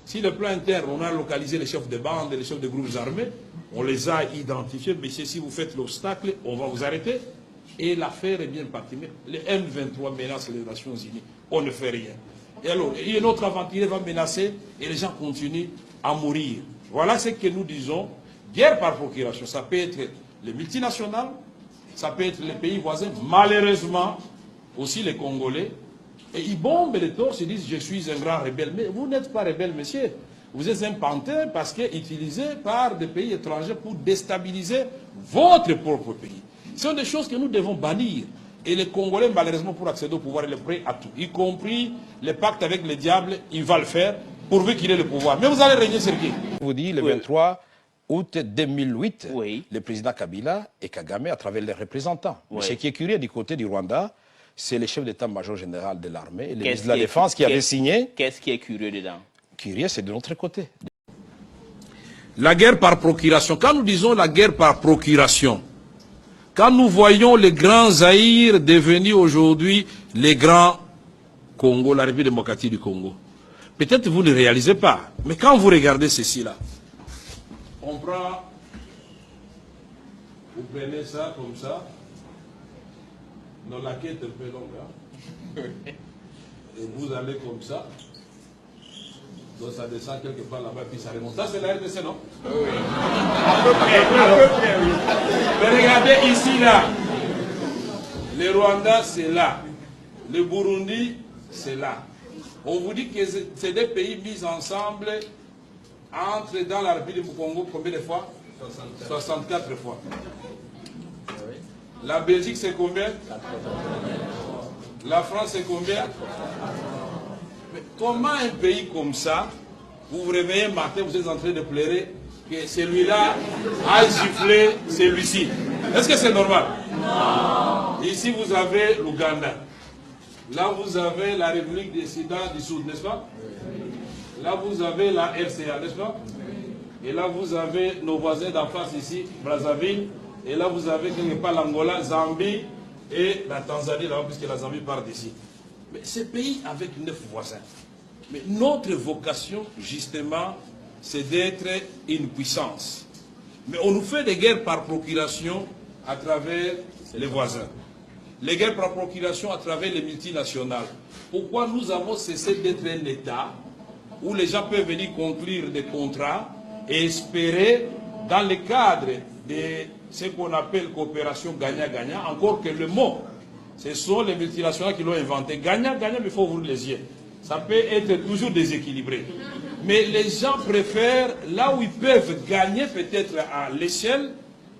Si le plan interne, on a localisé les chefs de bande et les chefs de groupes armés, on les a identifiés, mais si vous faites l'obstacle, on va vous arrêter. Et l'affaire est bien partie. Mais les M23 menacent les Nations Unies, on ne fait rien. Et alors, un autre aventurier va menacer et les gens continuent à mourir. Voilà ce que nous disons. Guerre par procuration, ça peut être les multinationales, ça peut être les pays voisins, malheureusement, aussi les Congolais. Et ils bombent les torses, ils disent « je suis un grand rebelle ». Mais vous n'êtes pas rebelle, monsieur. Vous êtes un pantin parce que utilisé par des pays étrangers pour déstabiliser votre propre pays. Ce sont des choses que nous devons bannir. Et les Congolais, malheureusement, pour accéder au pouvoir, ils sont prêts à tout. Y compris les pactes avec le diable, il va le faire, pourvu qu'il ait le pouvoir. Mais vous allez régner sur qui? Je vous dis, le 23 août 2008, Oui. le président Kabila et Kagame, à travers les représentants. Oui. Ce qui est curieux du côté du Rwanda, c'est le chef d'état-major général de l'armée et le Qu'est-ce ministre de la Défense qui avait signé. Qu'est-ce qui est curieux dedans? Curieux, c'est de l'autre côté. La guerre par procuration. Quand nous disons la guerre par procuration, quand nous voyons les grands Zaïre devenir aujourd'hui les grands Congo, la République démocratique du Congo, peut-être vous ne réalisez pas, mais quand vous regardez ceci-là, on prend, vous prenez ça comme ça, dans la quête un peu longue, hein, et vous allez comme ça, donc ça descend quelque part là-bas, puis ça remonte. Ça c'est la RDC, non? Oui. À peu près, oui. Mais regardez ici, là. Le Rwanda, c'est là. Le Burundi, c'est là. On vous dit que c'est des pays mis ensemble, entrent dans la République du Congo combien de fois? 64 fois. La Belgique, c'est combien? La France, c'est combien? Mais comment un pays comme ça, vous vous réveillez un matin, vous êtes en train de pleurer que celui-là a giflé celui-ci? Est-ce que c'est normal? Non. Ici, vous avez l'Ouganda. Là, vous avez la République des Soudan du Sud, n'est-ce pas? Là, vous avez la RCA, n'est-ce pas? Et là, vous avez nos voisins d'en face ici, Brazzaville. Et là, vous avez quelque part l'Angola, Zambie et la Tanzanie, là, puisque la Zambie part d'ici. Mais ces pays avec 9 voisins. Mais notre vocation, justement, c'est d'être une puissance. Mais on nous fait des guerres par procuration à travers les voisins. Les guerres par procuration à travers les multinationales. Pourquoi nous avons cessé d'être un État où les gens peuvent venir conclure des contrats et espérer, dans le cadre de ce qu'on appelle coopération gagnant-gagnant, encore que le mot, ce sont les multinationales qui l'ont inventé. Gagnant-gagnant, mais il faut ouvrir les yeux. Ça peut être toujours déséquilibré. Mais les gens préfèrent là où ils peuvent gagner peut-être à l'échelle,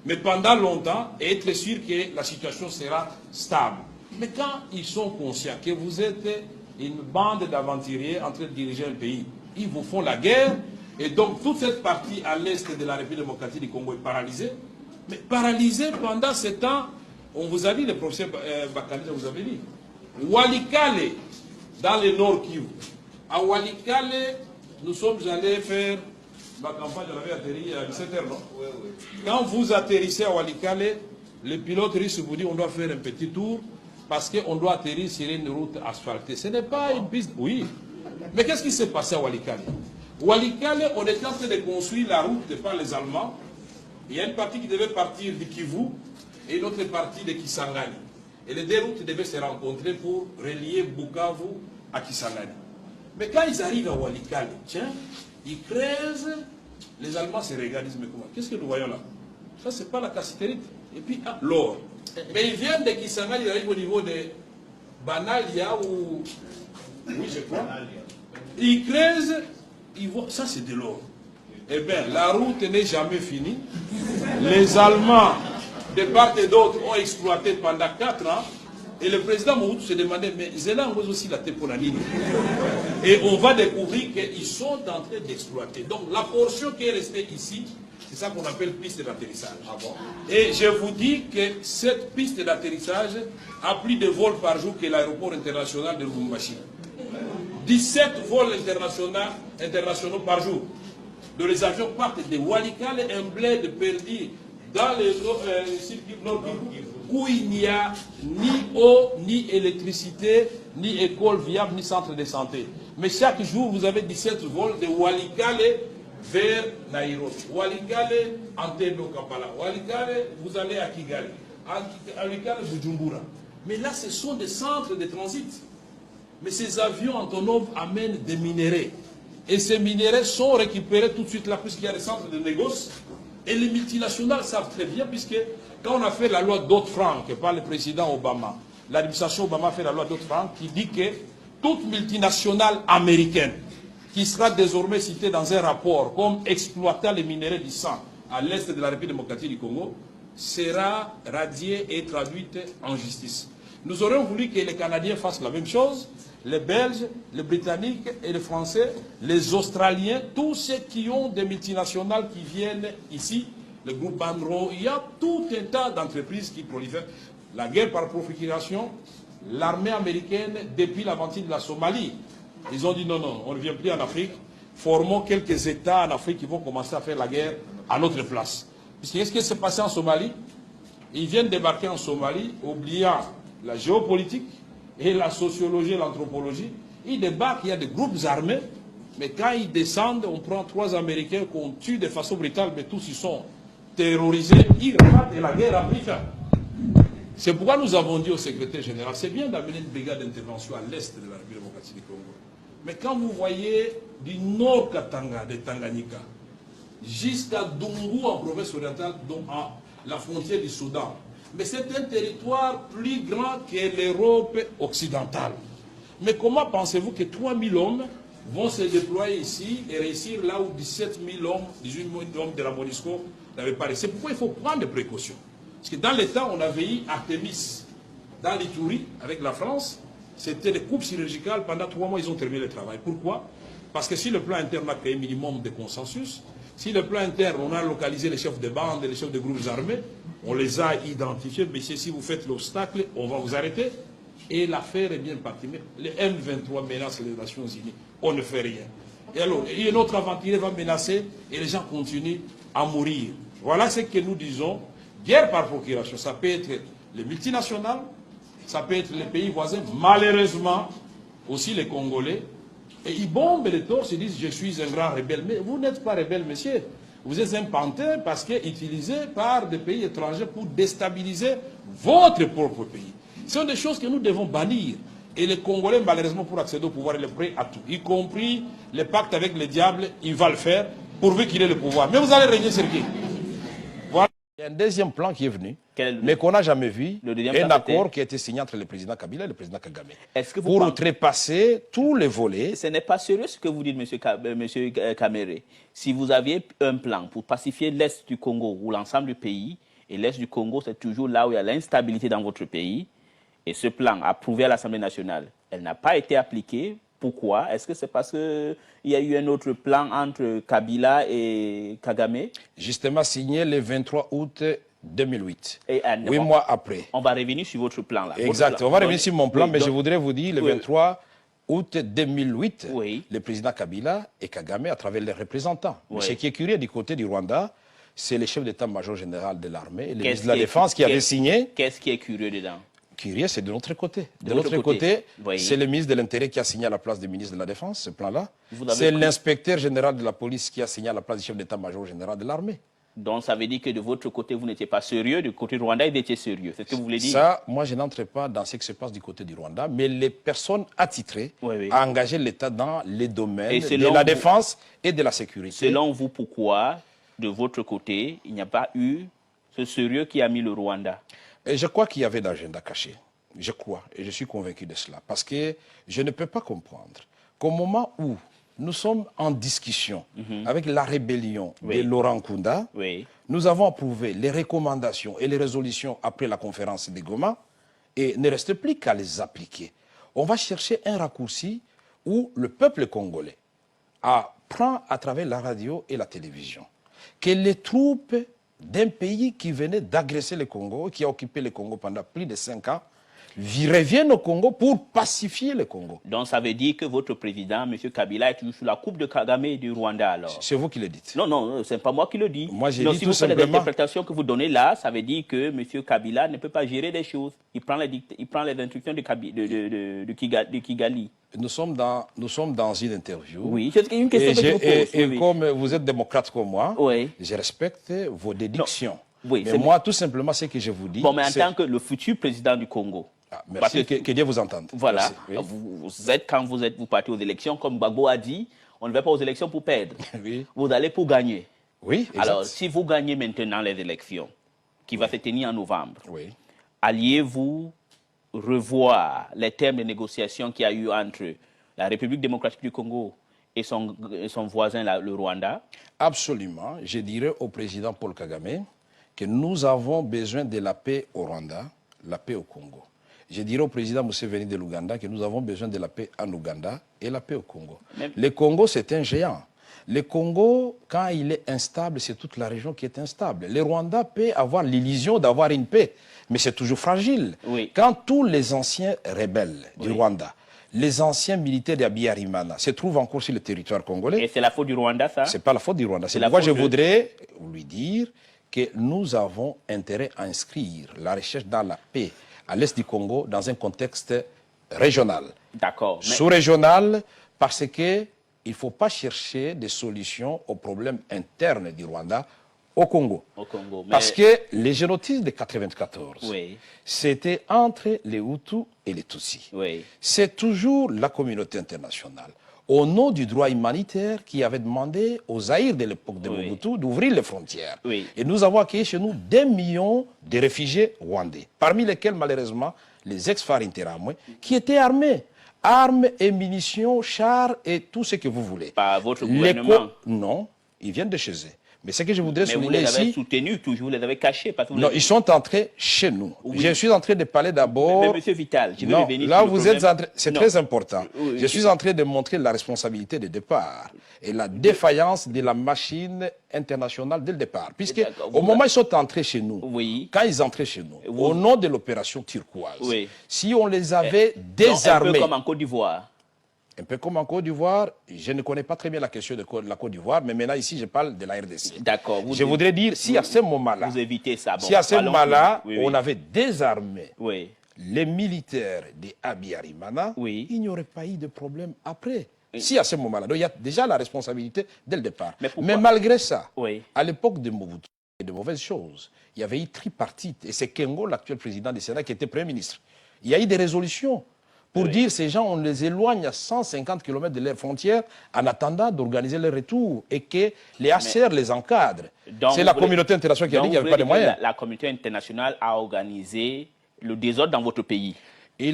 mais pendant longtemps, et être sûr que la situation sera stable. Mais quand ils sont conscients que vous êtes une bande d'aventuriers en train de diriger un pays, ils vous font la guerre, et donc toute cette partie à l'est de la République démocratique du Congo est paralysée. Mais paralysée pendant ce temps, on vous a dit, le professeur Bakali vous avait dit, Walikale, dans le nord Kivu, à Walikale, nous sommes allés faire ma campagne, on avait atterri à 17h, non? Oui, oui. Quand vous atterrissez à Walikale, le pilote russe vous dit on doit faire un petit tour parce qu'on doit atterrir sur une route asphaltée. Ce n'est pas une piste. Oui. Mais qu'est-ce qui s'est passé à Walikale? Walikale, on était en train de construire la route par les Allemands. Il y a une partie qui devait partir de Kivu et une autre partie de Kisangani. Et les deux routes devaient se rencontrer pour relier Bukavu à Kisangani. Mais quand ils arrivent à Walikale, tiens, ils creusent, les Allemands se regardent, ils disent, mais comment? Qu'est-ce que nous voyons là? Ça, c'est pas la cassiterite. Et puis, ah, l'or. Mais ils viennent de Kisangani, ils arrivent au niveau de Banalia ou... Oui, je crois. Ils creusent, ils voient, ça c'est de l'or. Eh bien, la route n'est jamais finie. Les Allemands, de part et d'autre, ont exploité pendant 4 ans. Et le président Mobutu se demandait, mais Zélan aussi la Teponanini. Et on va découvrir qu'ils sont en train d'exploiter. Donc la portion qui est restée ici, c'est ça qu'on appelle piste d'atterrissage. Ah bon? Et je vous dis que cette piste d'atterrissage a plus de vols par jour que l'aéroport international de Lubumbashi. 17 vols internationaux par jour. Donc les avions partent de Walikale, un bled perdu dans le circuit nord Kivu, où il n'y a ni eau, ni électricité, ni école viable, ni centre de santé. Mais chaque jour, vous avez 17 vols de Walikale vers Nairobi. Walikale, Entebbe au Kampala. Walikale, vous allez à Kigali. Walikale, Bujumbura. Mais là, ce sont des centres de transit. Mais ces avions Antonov amènent des minéraux. Et ces minéraux sont récupérés tout de suite là, puisqu'il y a des centres de négoce. Et les multinationales savent très bien, puisque quand on a fait la loi Dodd-Frank par le président Obama, l'administration Obama a fait la loi Dodd-Frank qui dit que toute multinationale américaine qui sera désormais citée dans un rapport comme exploitant les minéraux du sang à l'est de la République démocratique du Congo sera radiée et traduite en justice. Nous aurions voulu que les Canadiens fassent la même chose, les Belges, les Britanniques et les Français, les Australiens, tous ceux qui ont des multinationales qui viennent ici, le groupe Banro, il y a tout un tas d'entreprises qui prolifèrent. La guerre par procuration, l'armée américaine, depuis l'aventure de la Somalie, ils ont dit non, non, on ne vient plus en Afrique, formons quelques États en Afrique qui vont commencer à faire la guerre à notre place. Puisque qu'est-ce qui s'est passé en Somalie? Ils viennent débarquer en Somalie, oubliant la géopolitique et la sociologie et l'anthropologie. Ils débarquent, il y a des groupes armés, mais quand ils descendent, on prend 3 Américains qu'on tue de façon brutale, mais tous ils sont terrorisés, ils ratent et la guerre a pris fin. C'est pourquoi nous avons dit au secrétaire général, c'est bien d'amener une brigade d'intervention à l'est de la République démocratique du Congo. Mais quand vous voyez du nord Katanga, de Tanganyika, jusqu'à Dungu en province orientale, donc à la frontière du Soudan, mais c'est un territoire plus grand que l'Europe occidentale. Mais comment pensez-vous que 3000 hommes vont se déployer ici et réussir là où 17 000 hommes, 18 000 hommes de la MONUSCO n'avaient pas réussi? C'est pourquoi il faut prendre des précautions. Parce que dans l'État, on avait eu Artemis dans l'Itourie avec la France. C'était des coupes chirurgicales. Pendant 3 mois, ils ont terminé le travail. Pourquoi? Parce que si le plan interne a créé un minimum de consensus, si le plan interne, on a localisé les chefs de bande et les chefs de groupes armés, on les a identifiés, mais si vous faites l'obstacle, on va vous arrêter. Et l'affaire est bien partie. Mais les M23 menacent les Nations Unies. On ne fait rien. Et alors, un autre aventurier va menacer et les gens continuent à mourir. Voilà ce que nous disons. Guerre par procuration, ça peut être les multinationales, ça peut être les pays voisins, malheureusement aussi les Congolais. Et ils bombent les torses, ils disent je suis un grand rebelle. Mais vous n'êtes pas rebelle, monsieur. Vous êtes un pantin parce que utilisé par des pays étrangers pour déstabiliser votre propre pays. Ce sont des choses que nous devons bannir. Et les Congolais, malheureusement, pour accéder au pouvoir, ils sont prêts à tout. Y compris les pactes avec le diable, il va le faire pourvu qu'il ait le pouvoir. Mais vous allez régner sur qui? Voilà. Il y a un deuxième plan qui est venu, mais qu'on n'a jamais vu, un accord qui a été signé entre le président Kabila et le président Kagame. Pour outrepasser tous les volets. Ce n'est pas sérieux ce que vous dites, monsieur Kamere. Si vous aviez un plan pour pacifier l'Est du Congo ou l'ensemble du pays, et l'Est du Congo, c'est toujours là où il y a l'instabilité dans votre pays, et ce plan approuvé à l'Assemblée nationale, elle n'a pas été appliquée. Pourquoi? Est-ce que c'est parce qu'il y a eu un autre plan entre Kabila et Kagame? Justement signé le 23 août 2008, 8 mois après. On va revenir sur votre plan là. Exact, on va revenir sur mon plan, mais je voudrais vous dire, le 23 août 2008, le président Kabila et Kagame, à travers les représentants. Mais ce qui est curieux du côté du Rwanda, c'est le chef d'état-major général de l'armée et le ministre de la Défense qui avait signé. Qu'est-ce qui est curieux dedans? Curieux, c'est de notre côté. De l'autre côté, c'est le ministre de l'Intérieur qui a signé à la place du ministre de la Défense, ce plan-là. C'est l'inspecteur général de la police qui a signé à la place du chef d'état-major général de l'armée. Donc ça veut dire que de votre côté, vous n'étiez pas sérieux, du côté rwandais, il était sérieux. C'est ce que vous voulez dire? Ça, moi, je n'entre pas dans ce qui se passe du côté du Rwanda, mais les personnes attitrées ont engagé l'État dans les domaines de la défense et de la sécurité. Selon vous, pourquoi, de votre côté, il n'y a pas eu ce sérieux qui a mis le Rwanda? Et je crois qu'il y avait d'agenda caché. Je crois, et je suis convaincu de cela. Parce que je ne peux pas comprendre qu'au moment où nous sommes en discussion avec la rébellion de Laurent Nkunda, nous avons approuvé les recommandations et les résolutions après la conférence de Goma, et il ne reste plus qu'à les appliquer. On va chercher un raccourci où le peuple congolais apprend à travers la radio et la télévision que les troupes d'un pays qui venait d'agresser le Congo, qui a occupé le Congo pendant plus de 5 ans, reviennent au Congo pour pacifier le Congo. Donc ça veut dire que votre président, M. Kabila, est toujours sous la coupe de Kagame et du Rwanda alors? C'est vous qui le dites. Non, non, c'est pas moi qui le dis. Moi, j'ai non, dit si tout vous faites les simplement... interprétations que vous donnez là, ça veut dire que M. Kabila ne peut pas gérer des choses. Il prend les instructions de Kigali. Nous sommes dans une interview. Oui, c'est une question que je vous pose. Et comme vous êtes démocrate comme moi, oui, je respecte vos déductions. Oui, mais moi, tout simplement, ce que je vous dis... Bon, mais en tant que le futur président du Congo... Ah, merci, que Dieu vous entende. Voilà, oui. vous partez aux élections, comme Gbagbo a dit, on ne va pas aux élections pour perdre. Oui. Vous allez pour gagner. Oui, exact. Alors, si vous gagnez maintenant les élections, qui va se tenir en novembre, oui, alliez-vous revoir les termes de négociation qu'il y a eu entre la République démocratique du Congo et son voisin, le Rwanda? Absolument. Je dirais au président Paul Kagame que nous avons besoin de la paix au Rwanda, la paix au Congo. Je dirais au président Museveni de l'Ouganda que nous avons besoin de la paix en Ouganda et la paix au Congo. Le Congo, c'est un géant. Le Congo, quand il est instable, c'est toute la région qui est instable. Le Rwanda peut avoir l'illusion d'avoir une paix, mais c'est toujours fragile. Oui. Quand tous les anciens rebelles du Rwanda, les anciens militaires d'Abiyarimana se trouvent encore sur le territoire congolais... Et c'est la faute du Rwanda, ça? C'est pas la faute du Rwanda. C'est pourquoi je voudrais lui dire que nous avons intérêt à inscrire la recherche dans la paix à l'est du Congo dans un contexte régional. D'accord. Mais... sous-régional, parce qu'il ne faut pas chercher des solutions aux problèmes internes du Rwanda au Congo. Mais... Parce que les génocides de 1994, oui, c'était entre les Hutus et les Tutsis. Oui. C'est toujours la communauté internationale, au nom du droit humanitaire, qui avait demandé aux Zaïre de l'époque de Mobutu d'ouvrir les frontières. Oui. Et nous avons accueilli chez nous 2 millions de réfugiés rwandais, parmi lesquels, malheureusement, les ex-FARC Interamwe, qui étaient armés. Armes et munitions, chars et tout ce que vous voulez. Par votre gouvernement? Non, ils viennent de chez eux. Mais ce que je voudrais Mais souligner vous les avez ici... soutenus toujours, vous les avez cachés. Parce que non, ils sont entrés chez nous. Oui. Je suis en train de parler d'abord... Mais monsieur Vital, je vais non, revenir là sur le vous problème. êtes en train... C'est très important. Oui, je suis en train de montrer la responsabilité de départ et la défaillance de la machine internationale dès le départ. Puisque au moment où ils sont entrés chez nous, quand ils entraient chez nous, au nom de l'opération turquoise, si on les avait désarmés... Un peu comme en Côte d'Ivoire. Un peu comme en Côte d'Ivoire, je ne connais pas très bien la question de la Côte d'Ivoire, mais maintenant ici je parle de la RDC. D'accord. Je voudrais dire, si à ce moment-là, vous évitez ça. Bon, si à ce moment-là, on avait désarmé oui, les militaires de Abiyarimana, oui, il n'y aurait pas eu de problème après. Si à ce moment-là, donc il y a déjà la responsabilité dès le départ. Mais malgré ça, à l'époque de Mobutu, il y a de mauvaises choses. Il y avait eu tripartite, et c'est Kengo, l'actuel président du Sénat, qui était Premier ministre. Il y a eu des résolutions pour dire ces gens, on les éloigne à 150 km de leurs frontières en attendant d'organiser leur retour et que les HCR les encadrent. C'est la communauté internationale qui a dit qu'il n'y avait pas de moyens. La communauté internationale a organisé le désordre dans votre pays. J'ai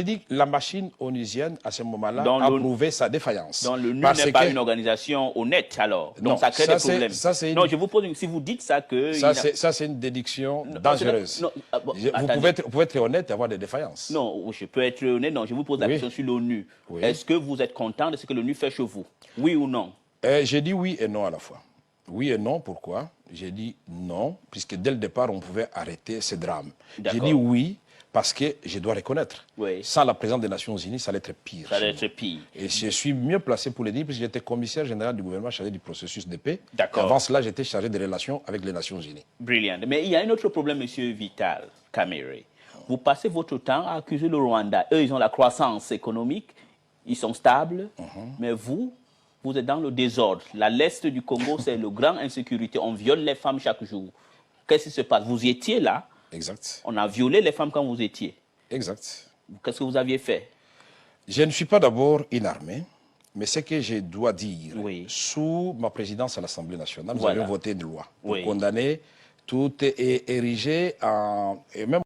dit que la machine onusienne, à ce moment-là, a prouvé sa défaillance. Donc l'ONU n'est pas une organisation honnête, alors. Donc ça crée des problèmes. Non, je vous pose si vous dites ça que... Ça, c'est une déduction dangereuse. Vous pouvez être honnête et avoir des défaillances. Non, je peux être honnête. Non, je vous pose la question sur l'ONU. Est-ce que vous êtes content de ce que l'ONU fait chez vous? Oui ou non? J'ai dit oui et non à la fois. Oui et non, pourquoi? J'ai dit non, puisque dès le départ, on pouvait arrêter ce drame. J'ai dit oui, parce que je dois reconnaître, sans la présence des Nations Unies, ça allait être pire. Ça allait être pire. Et je suis mieux placé pour le dire, puisque j'étais commissaire général du gouvernement chargé du processus de paix. D'accord. Avant cela, j'étais chargé des relations avec les Nations Unies. Brilliant. Mais il y a un autre problème, monsieur Vital Kamerhe. Vous passez votre temps à accuser le Rwanda. Eux, ils ont la croissance économique, ils sont stables, mais vous êtes dans le désordre. L'Est du Congo, c'est le grand insécurité. On viole les femmes chaque jour. Qu'est-ce qui se passe? Vous étiez là. Exact. On a violé les femmes quand vous étiez. Exact. Qu'est-ce que vous aviez fait? Je ne suis pas d'abord une armée, mais ce que je dois dire, sous ma présidence à l'Assemblée nationale, nous avions voté une loi pour condamner tout est érigé en... Et même